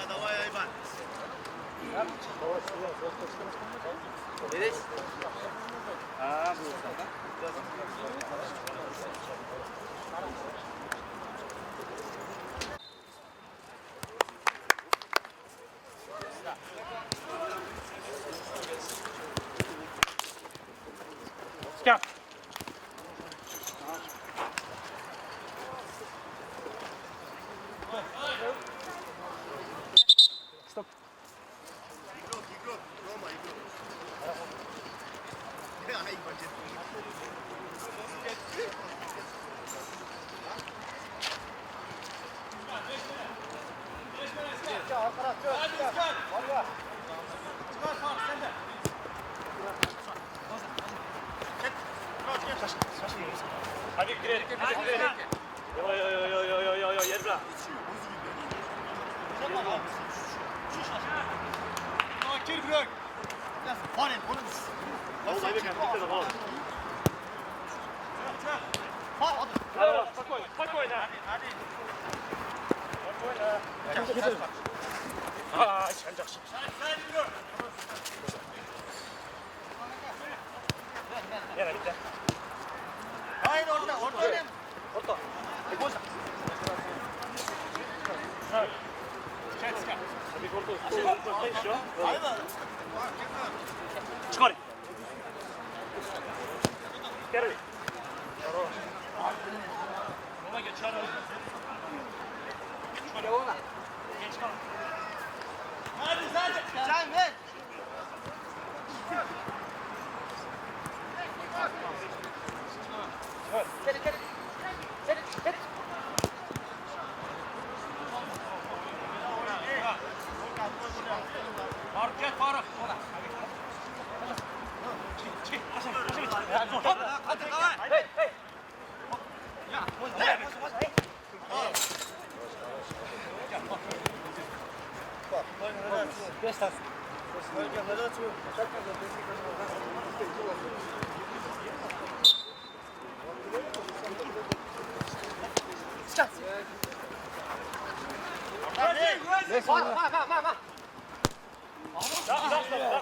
Давай, Айван. Neresi? Ha, bu. Stop. Stop. Игрок, Рома, игрок. Ай, бачит. Hadi girelim. Yo, yer bırak. Akil bırak. Farin, konumuz. Vallahi bir kere de var. Hadi. Спокойно. Hadi. Aa, sen жақсы. Yana bitti. Hayır orta. Orta. Bir orta еще. Ayva. Çıkar. Первый. Ona geç çağır. Çıkar ona. Geç kal. Hadi. Can ver. Faruk gel Faruk. Çık. Hadi давай. Hey.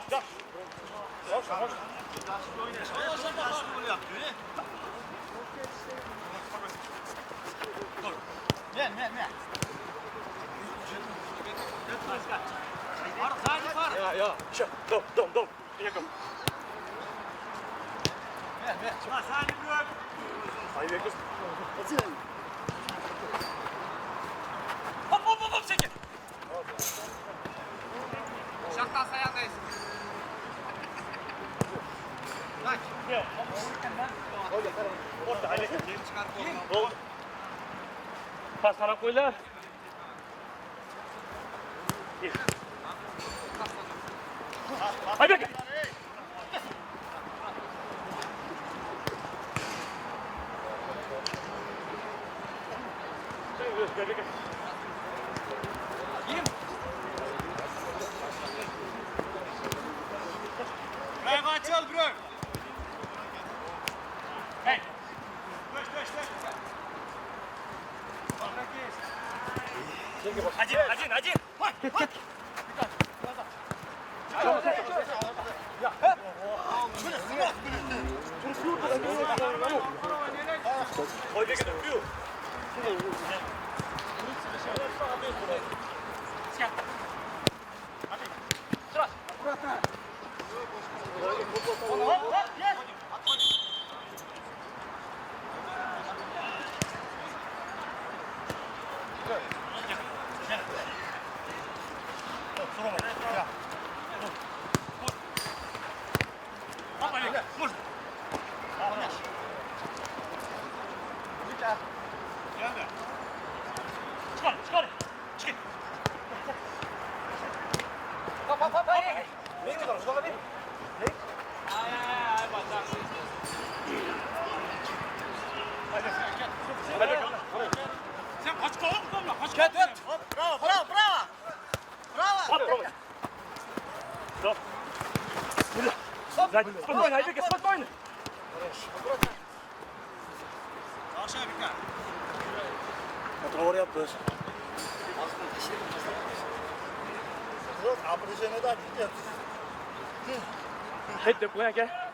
Dak. Ver. Ya. Şu. Dom. Yakın. Ver. Sani bırak. Hayır yakın. Hop çekin. Şarttan sayandayız. Bak. Gel. Orta hayır. Oldu. Pas taraf koylar. Haydi bakayım. Bravo, açıl bro. Hey. Один. Ой, беги, бью. Çıkar. Çık. Hop. Ne kadar? Sonra bir. Ay, bak. Sen kaç kola mı lan? Kaç Gel. Bravo. Hadi Roman. Stop. Сзади. Спокойно, Айбек, спокойно. Aşağı bir kere. Kontrol yapıyoruz. Yok, abrıcene de gidiyor. Hadi koy ya.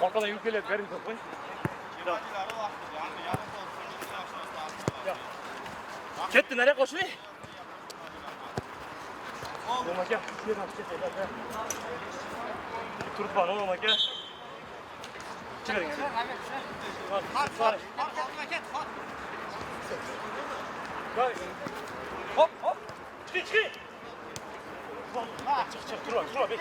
Korkadan yükleyip verin koy. Gitti nereye koşuyor? Olma gel. Turup var olma gel. Çıkarın. Hop hop. Çıkın. Çık dur bak dur.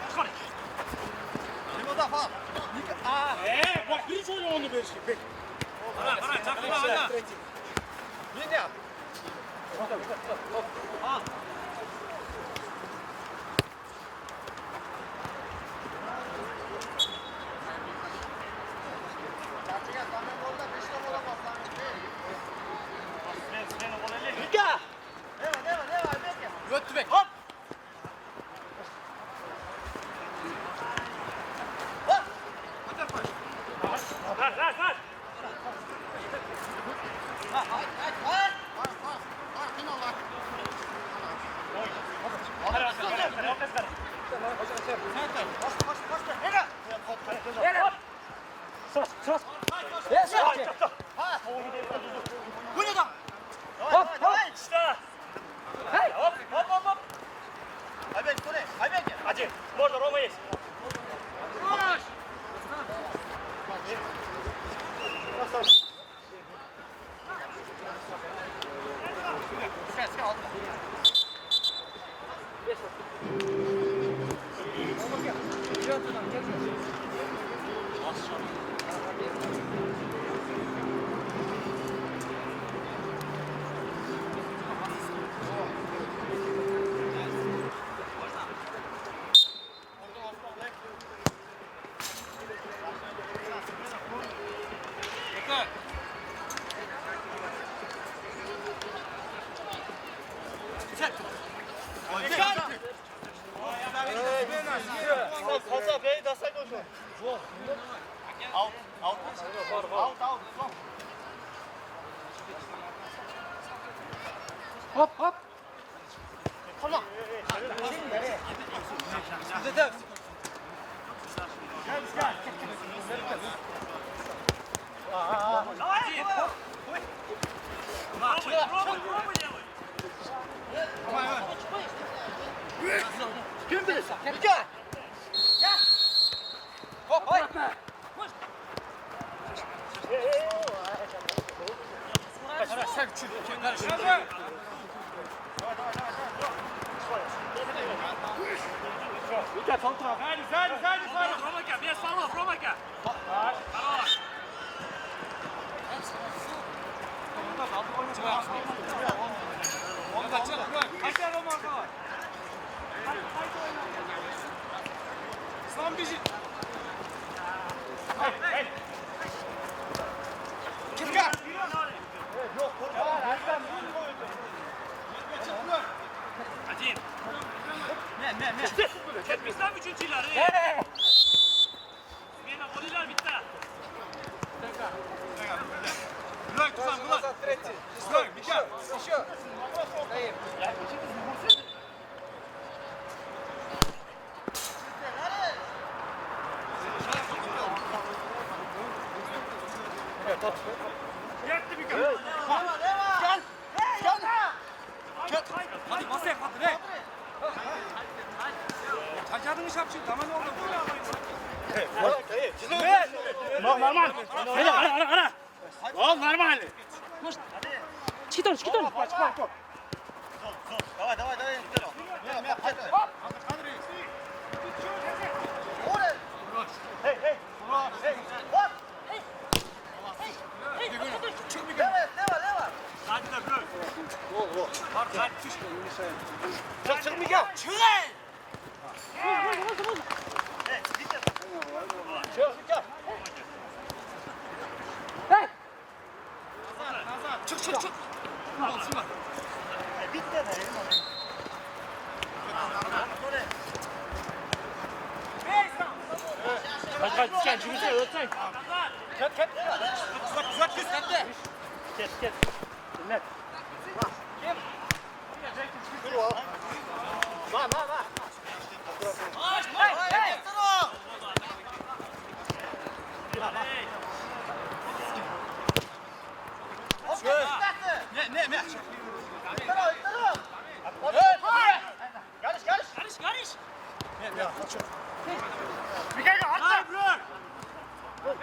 Çıkar. Limada fal. Bak bir şey onu bir şey. Bana çakma hala. Linja. Götübek. Hop. Ver. Sos. Bu ne da? Hop. İşte. Hop. Hayben kore. Hayben gel. Hadi. Burada Roma'yız. Hop. Промака, без фола, промака. Хорош. Slam bizi. Çıkar. Yok, Один. Ne. Ketmişler üçüncüleri. Smena voliler bitti. Bırak tuzan, bırak. Bırak, bir kere. Yetti bir kere. Hadi masaya kaldır, he. Çacadını şapçı, tamam ne oldu? Normal. Hadi ara. Normal. Çıkın. Давай. Hadi de bırak. Çık Miguel. Çık. Çık. Hadi sen cümle ötsen. Ket. Ket. Dinle. Ne мяч? Karış. Mikael atla. Hop.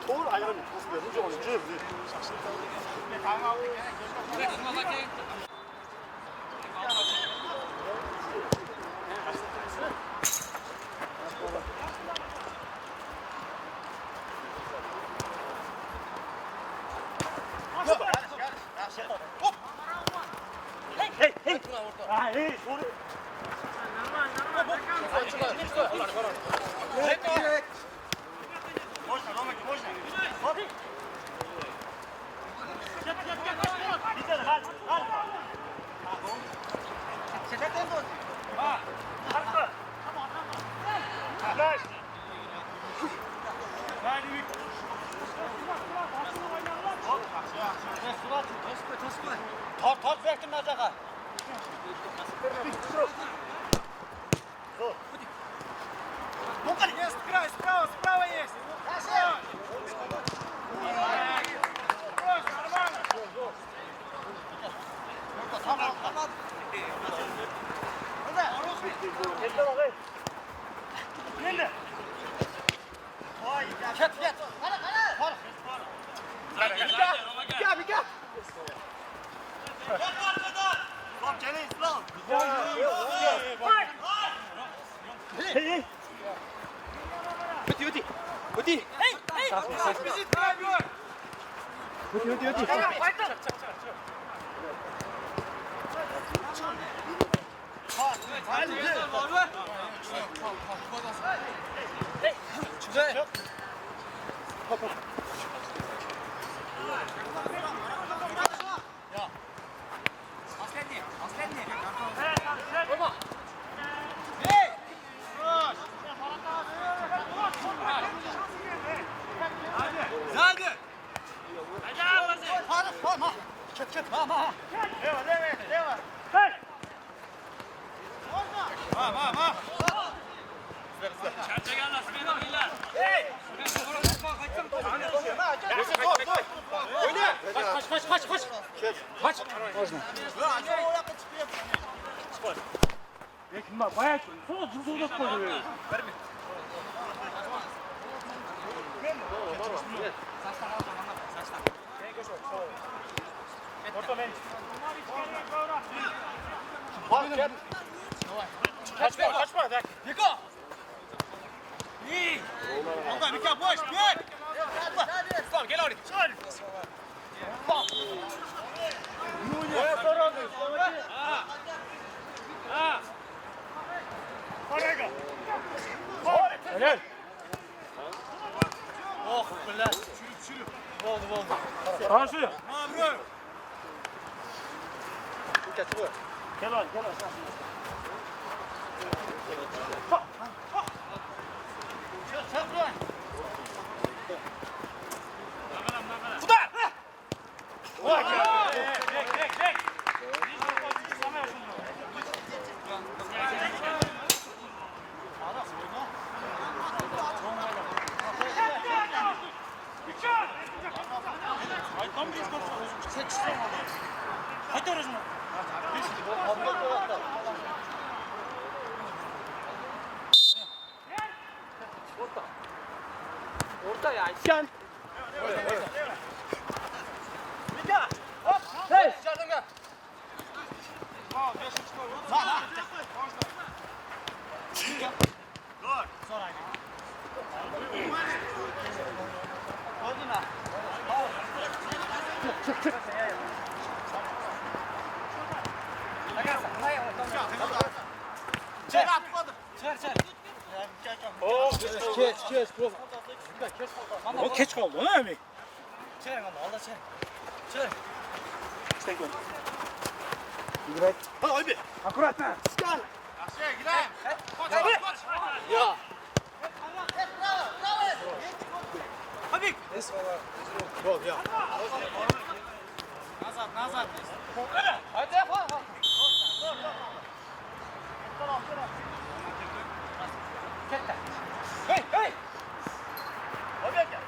돌 아니면 무슨 언제 Hey. 아, 에이, 소리. Tort verdim Nazaga. Есть край, справа есть. Hey. Уйди. Бежит край, Бёрк. Уйди. Сзади. Лево. Hey. Ма. Çerçegen nasıl beyler? Kaç. Можно. 야, 김마, 봐야지. 손을 주워 잡고 그래. Kaçma. Мика. Мика, больше, бей. Слав, gel oraya. Helal. Oh, billah. Oldu. Karşı. Mabro. Gel on. Sen. Hey. Çek. O geç kaldı ona mi? Çek ama Allah çek. Çek. İstek ol. Ha abi. Akuratna. Skal. Aşağı gidelim. Koç koç. Ya. Abi. Gol ya. Nazar. Hadi yapalım. Hey. Abi gel.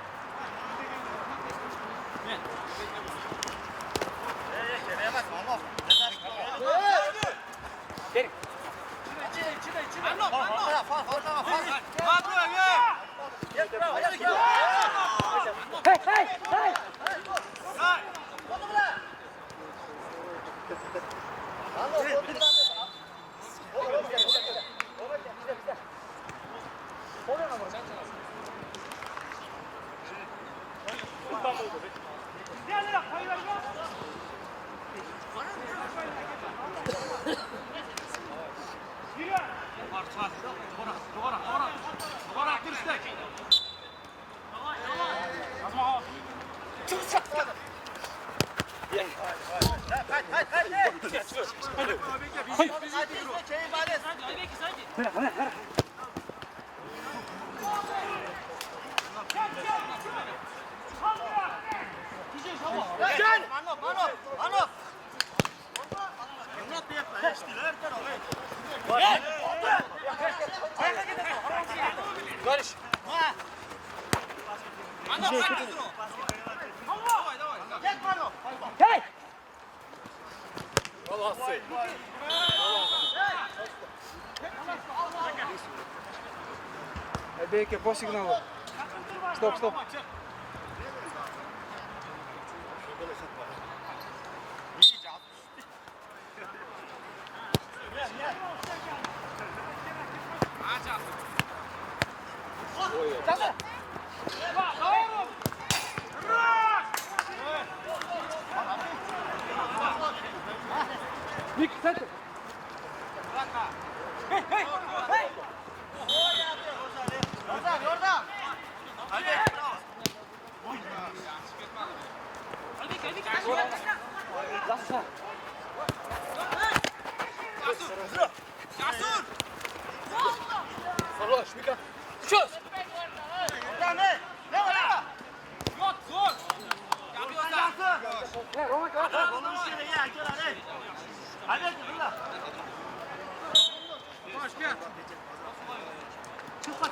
Barış. Hey! Бейке, по сигналу. Стоп. Ник, центр.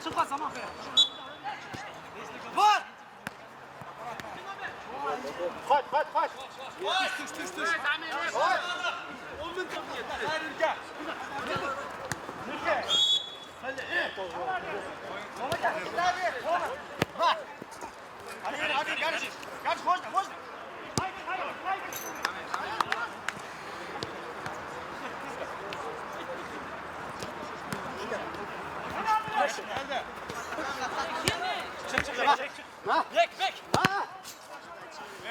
Çıkma zaman. Var. Kaç. Düş. Var. 10 bin kapıya. Hadi kardeşim. Kaç koş. Bek.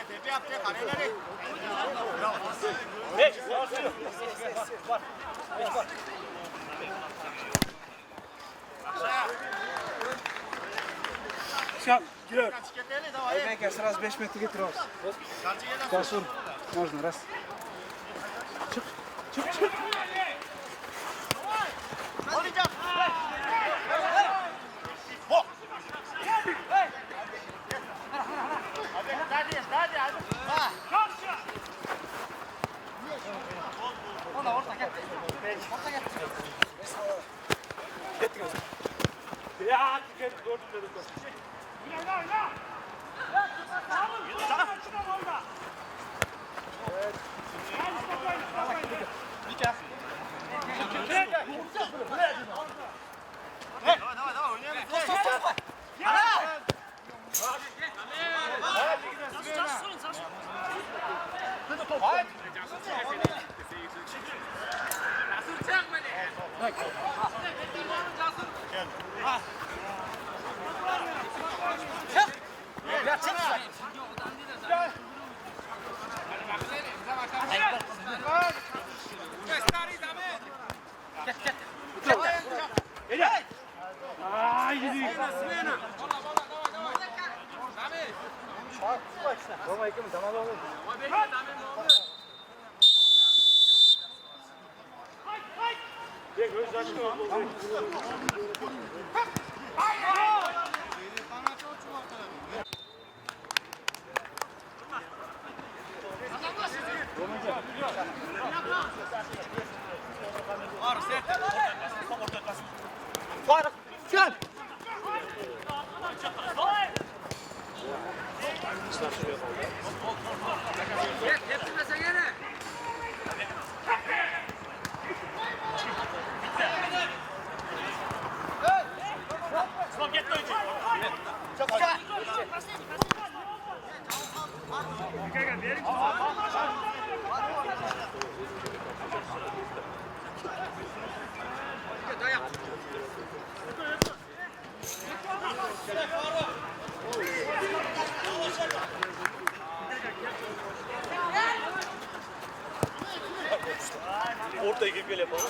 Tepe yaptı. Kareleri. Сейчас, вперед. Бейке, сразу 5 метров гитрос. Косур. Можно, раз. Чуп. Oynayacağım. Hadi. Ha. Orta gel. Ya, dikkat doğru dedim. Давай, oynayalım. Ay, gidiyor. Roma 2 mi? Tamam oğlum. Ortaya girip gel yapalım.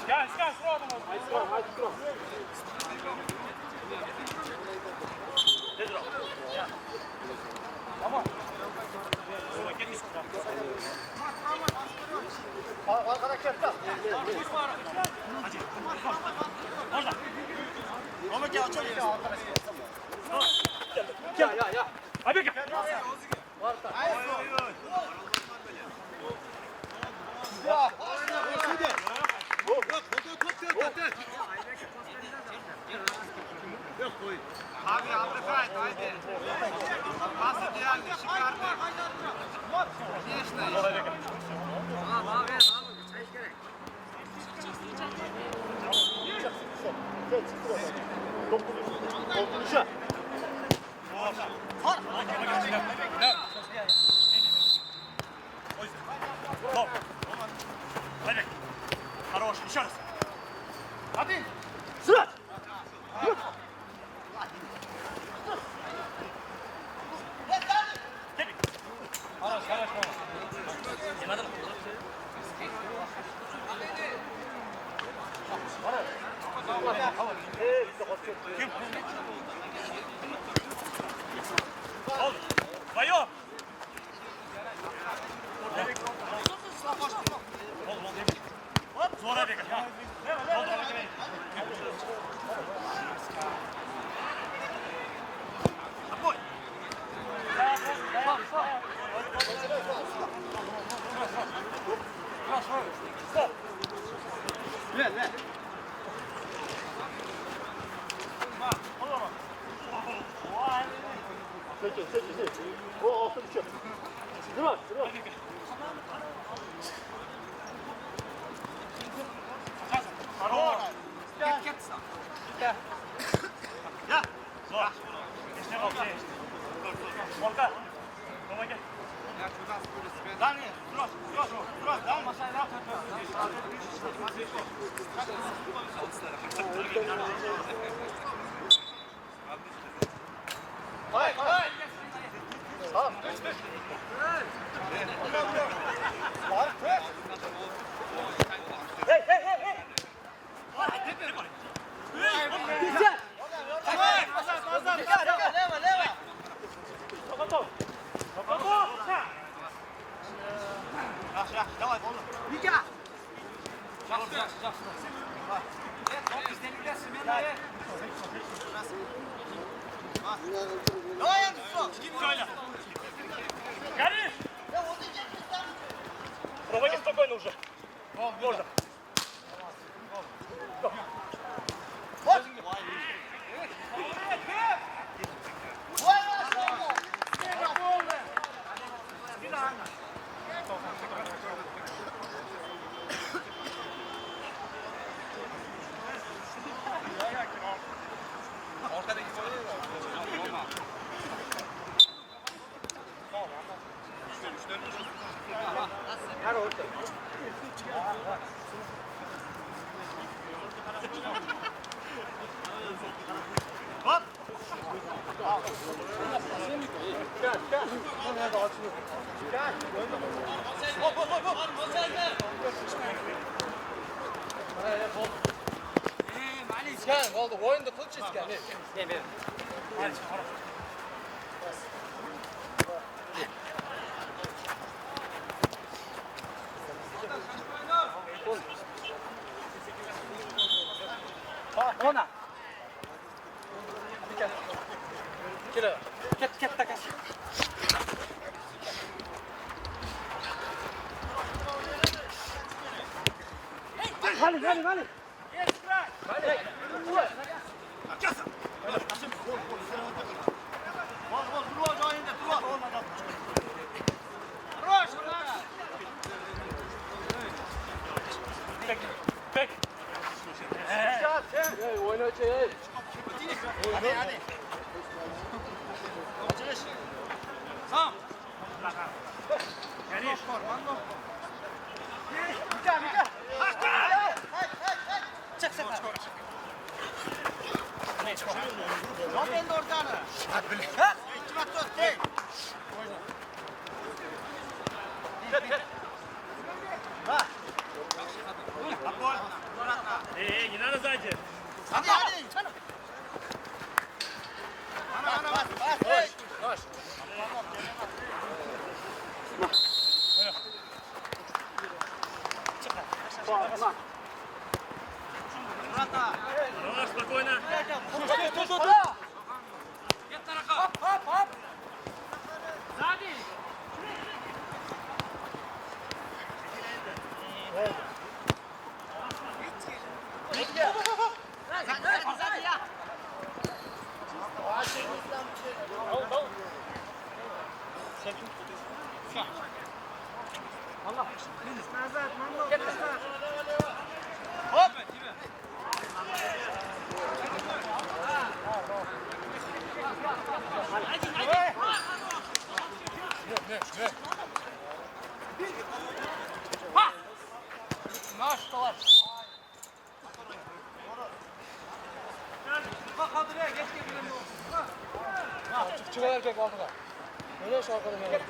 Gel, sıra adamı. Nedir o? Tamam. Arkada kepte. Orada. Roma gel açalım. Ya. Hadi gel. Abi Abdülkayt haydi. Bası diğerli çıkardı. Geçti. Hadi. Хорош, еще раз. Hadi. Sıra. Kim? Ol. Vayop. Hop, sonra bekle. Boy. Stop. Ver. Хорош. Gel. Ya. Zor. İşte bak. Orta. Toma gel. Dani, Duras. Dani masaya Hayır. Tamam. Hey. Güzel. Leva. Tokato. Ya, давай, oğlum. Liga. Давай, Коля. Гори! Проводи спокойно уже. Можно. İskan, oldu. Oyunda kılıç İskan. Ne be? Hadi çık. Ona. Kira. Ket takas. Hadi. Pek. Oyna şey. Hadi. Açılış. Sam. Geliş. Non prendo Ordana. Ci metto a te. Yine de sadece. Hadi. Bas. Давай, спокойно. Çıkar erkek altına. Öyle şarkıda böyle.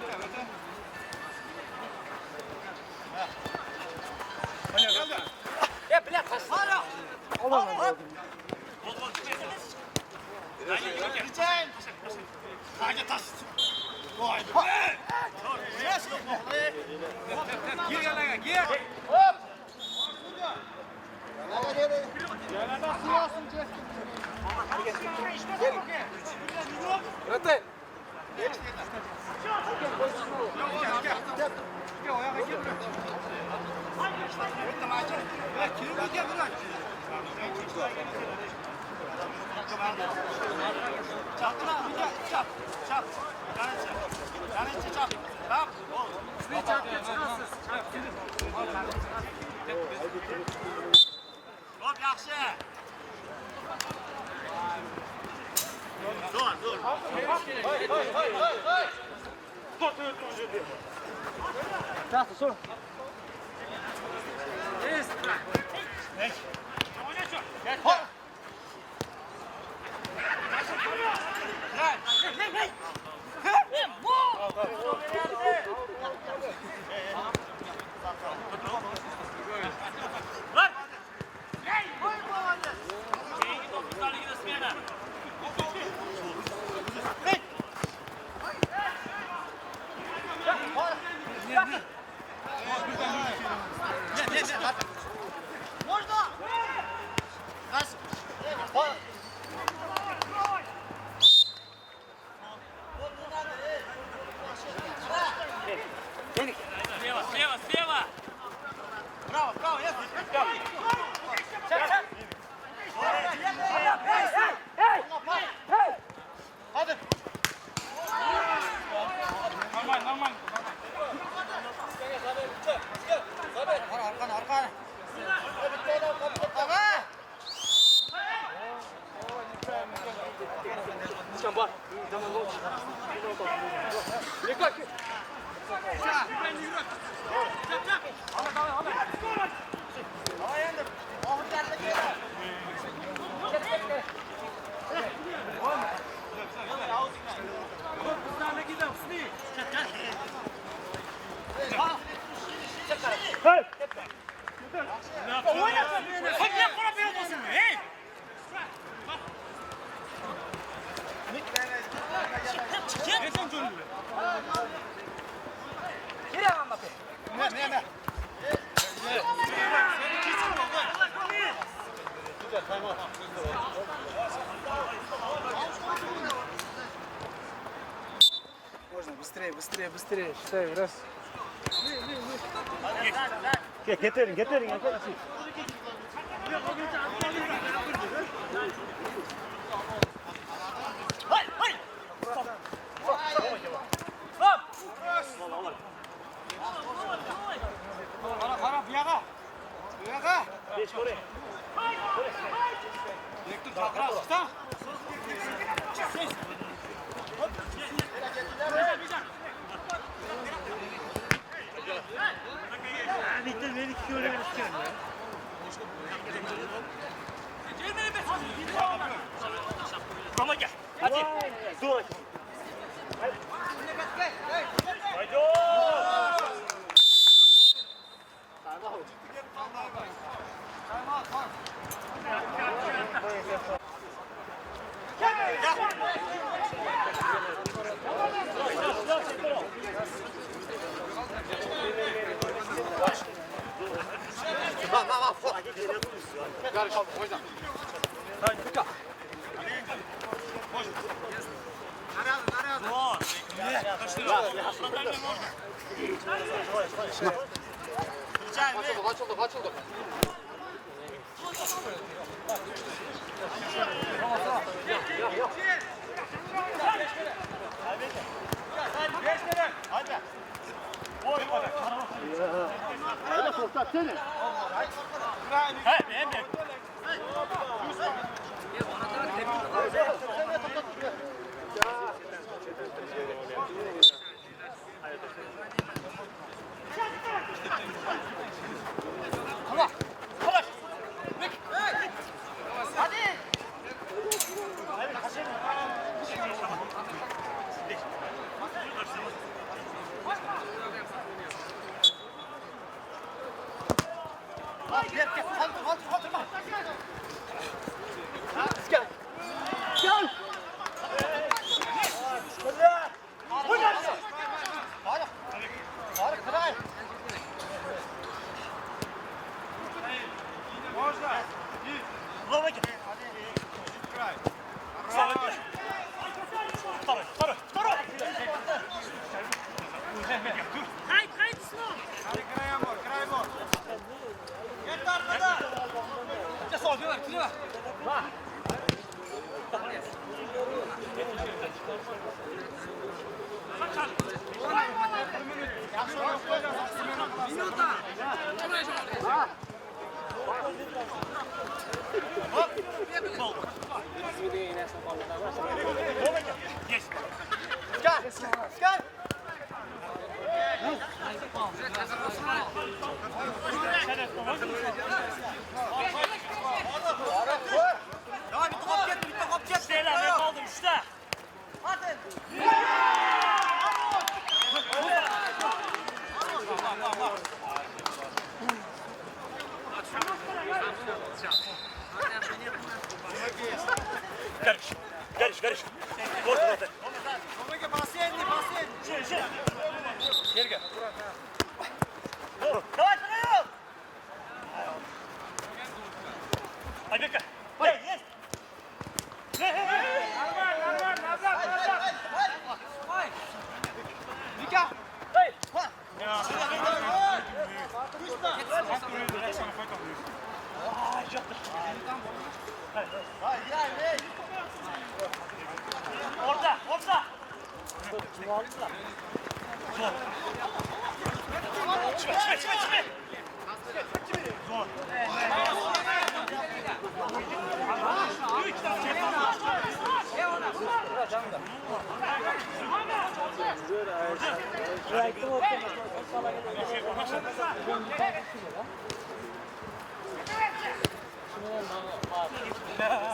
Hadi taş. Vay. Yes. Gir. Hop. Rete. Hop yaxshi. Dur. Nasıl sor? Можно? Раз. Слева! Право, есть. Hadi. Normal. Arkana. Aga. Çıkan var. Tamam oldu. Dikkat. Hey! Можно быстрее, быстрее, быстрее. Считай, раз. Getirin. Kara, bir yana. Bir yana. Direktör takla, çıksa. Bitti beni 2 öyle istiyorum ya. Ama gel. Hadi. Dur. Haydi. Açıldı. Garış. Orta. Pazientemente. Gel. Давай! Айбека. Есть. Vika. Orta. Çıkma.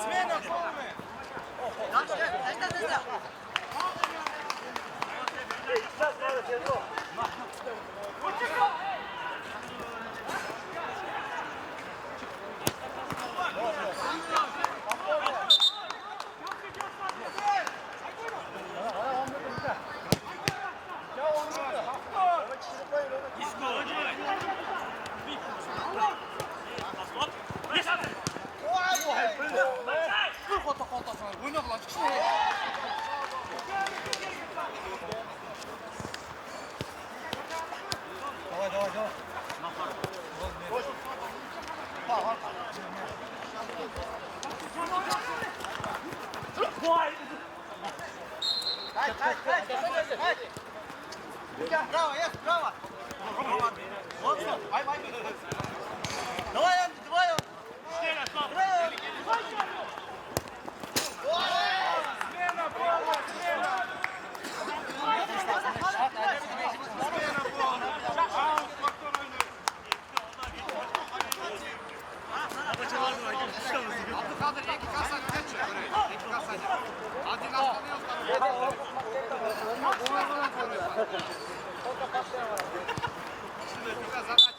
Смена полная. Есть. Bravo, jest, brawo! Mocno, aj. Давай, Андрей, давай! Смена пола, смена! Смена пола! Abdülkadir iki kasa geç. İki kasa geç. Adil aslanıyor. Şimdi biraz задача.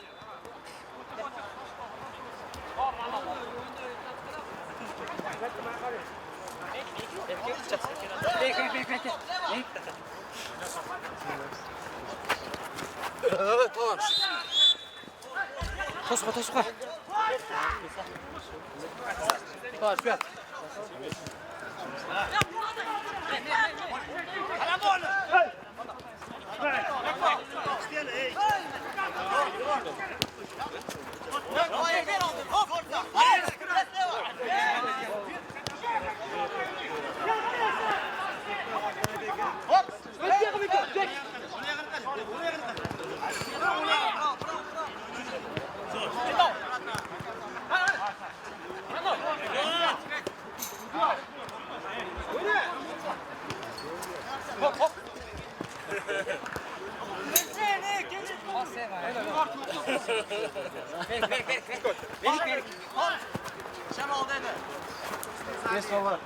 Тосуха.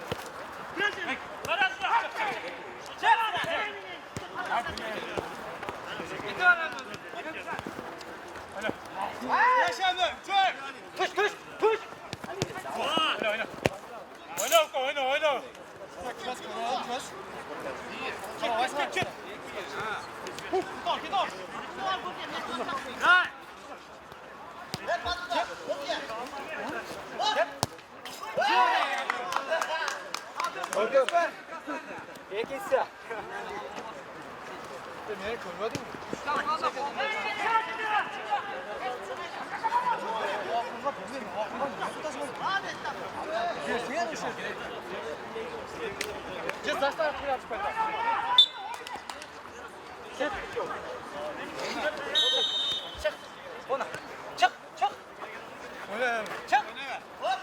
Вперед. Oyna. Geçse. Beni görmedin mi? Just zastav prijaš peta. Ček. Ona. Ček. Ček. Hop.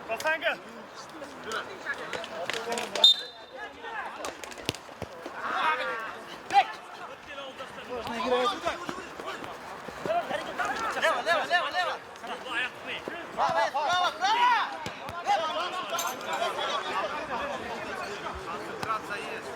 Basanga. Leva. Концентрация есть.